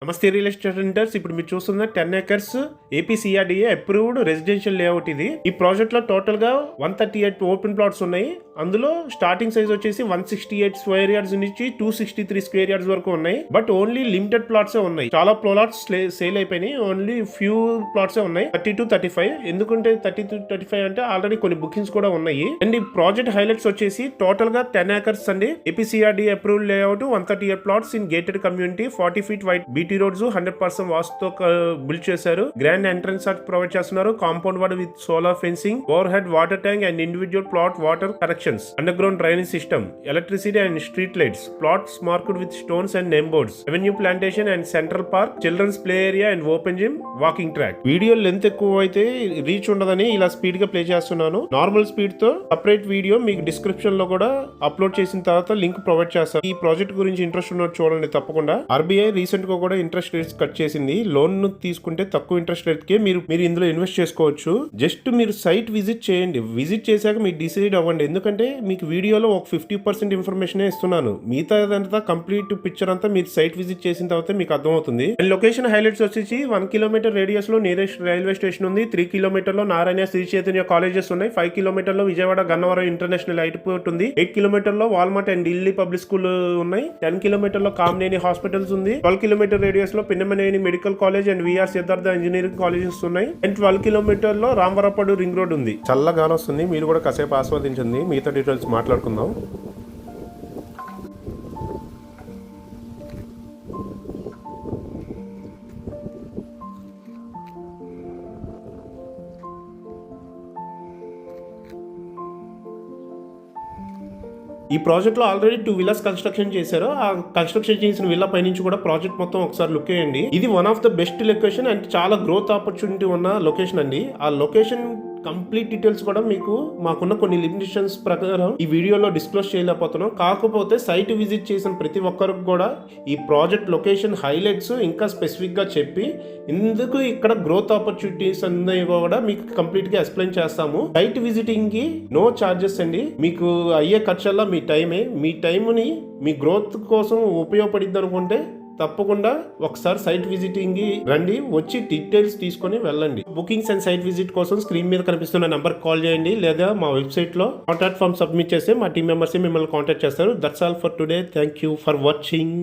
నమస్తే real estate renters. ఇప్పుడు మీరు చూస్తున్న 10 acres APCRDA approved residential layout ఇది. ఈ ప్రాజెక్ట్ లో టోటల్ గా 138 ఓపెన్ ప్లాట్స్ ఉన్నాయి. అందులో స్టార్టింగ్ సైజ్ వచ్చేసి 168 స్క్వేర్ యార్డ్స్ నుంచి 263 స్క్వేర్ యార్డ్స్ వరకు ఉన్నాయి. బట్ ఓన్లీ లిమిటెడ్ ప్లాట్స్ ఉన్నాయి. చాలా ప్లాట్స్ సేల్ అయిపోయినాయి. ఓన్లీ ఫ్యూ ప్లాట్స్ ఉన్నాయి. 30-35. ఎందుకంటే 30-35 అంటే ఆల్రెడీ కొన్ని బుకింగ్స్ కూడా ఉన్నాయి. అండ్ ఈ ప్రాజెక్ట్ హైలైట్స్ వచ్చేసి టోటల్ గా 10 acres అండి. APCRDA approved layout, 138 plots in gated community, 40 feet wide BT roads, 100% వాస్తుతో బిల్డ్ చేశారు. గ్రాండ్ ఎంట్రన్స్ ఆర్చ్ ప్రొవైడ్ చేస్తున్నారు. Compound wall with solar fencing, overhead water tank and individual plot water connections, underground drainage system, electricity and street lights, plots marked with stones and name boards, avenue plantation and central park, children's play area and open gym, walking track. Video length ఎక్కువ అయితే reach ఉండదని ఇలా speed గా play చేస్తున్నాను. Normal speed తో separate video మీకు description లో కూడా అప్లోడ్ చేసిన తర్వాత లింక్ ప్రొవైడ్ చేస్తాను. ఈ ప్రాజెక్ట్ గురించి ఇంట్రెస్ట్ ఉన్నట్టు చూడండి తప్పకుండా. ఆర్బీఐ రీసెంట్ గా కూడా ఇంట్రెస్ట్ రేట్స్ కట్ చేసింది. లోన్ తీసుకుంటే తక్కువ ఇంట్రెస్ట్ రేట్ కే మీరు ఇందులో ఇన్వెస్ట్ చేసుకోవచ్చు. జస్ట్ మీరు సైట్ విజిట్ చేయండి. విజిట్ చేశాక మీరు డిసైడ్ అవ్వండి. ఎందుకంటే మీకు వీడియోలో ఒక 50% ఇన్ఫర్మేషన్ ఇస్తున్నాను. మిగతా కంప్లీట్ పిక్చర్ అంతా మీరు సైట్ విజిట్ చేసిన తర్వాత మీకు అర్థమవుతుంది. అండ్ లొకేషన్ హైలైట్స్ వచ్చేసి 1 kilometer రేడియస్ లో నియరెస్ట్ రైల్వే స్టేషన్ ఉంది. 3 kilometer లో నారాయణ శ్రీ చైతన్య కాలేజెస్ ఉన్నాయి. 5 kilometer లో విజయవాడ గన్నవరం ఇంటర్నేషనల్ ఎయిర్పోర్ట్ ఉంది. 8 kilometer లో Walmart and Delhi public school ఉన్నాయి. 10 kilometer లో కామినేని హాస్పిటల్స్ ఉంది. 12 kilometer రేడియస్ లో Pinnamaneni medical college and VR Siddhartha engineering colleges ఉన్నాయి. అండ్ 12 kilometer లో రామవరపడు రింగ్ రోడ్ ఉంది. చల్లగానే వస్తుంది. మీరు కూడా కాసేపు ఆస్వాదించండి. మిగతా డీటెయిల్స్ మాట్లాడుకుందాం. ఈ ప్రాజెక్ట్ లో ఆల్రెడీ 2 villas కన్స్ట్రక్షన్ చేశారు. ఆ కన్స్ట్రక్షన్ చేసిన విల్లా పైనుంచి కూడా ప్రాజెక్ట్ మొత్తం ఒకసారి లుక్ వేయండి. ఇది one of the best location and చాలా గ్రోత్ ఆపర్చునిటీ ఉన్న లొకేషన్ అండి. ఆ లొకేషన్ కంప్లీట్ డీటెయిల్స్ కూడా మీకు మాకున్న కొన్ని లిమిటేషన్స్ ప్రకారం ఈ వీడియోలో డిస్క్లోజ్ చేయలేకపోతున్నాం. కాకపోతే సైట్ విజిట్ చేసిన ప్రతి ఒక్కరికి కూడా ఈ ప్రాజెక్ట్ లొకేషన్ హైలైట్స్ ఇంకా స్పెసిఫిక్ గా చెప్పి ఎందుకు ఇక్కడ గ్రోత్ ఆపర్చునిటీస్ అన్నీ కూడా మీకు కంప్లీట్ గా ఎక్స్ప్లెయిన్ చేస్తాము. సైట్ విజిటింగ్ కి నో చార్జెస్ అండి. మీకు అయ్యే ఖర్చల్లా మీ టైమే. మీ టైంని మీ గ్రోత్ కోసం ఉపయోగపడిద్ది అనుకుంటే తప్పకుండా ఒకసారి సైట్ విజిటింగ్ రండి. వచ్చి డీటెయిల్స్ తీసుకొని వెళ్ళండి. బుకింగ్స్ అండ్ సైట్ విజిట్ కోసం స్క్రీన్ మీద కనిపిస్తున్న నంబర్ కాల్ చేయండి, లేదా మా వెబ్సైట్ లో కాంటాక్ట్ ఫామ్ సబ్మిట్ చేస్తే మా టీమ్ మెంబర్స్ మిమ్మల్ని కాంటాక్ట్ చేస్తారు. That's all for today. Thank you for watching.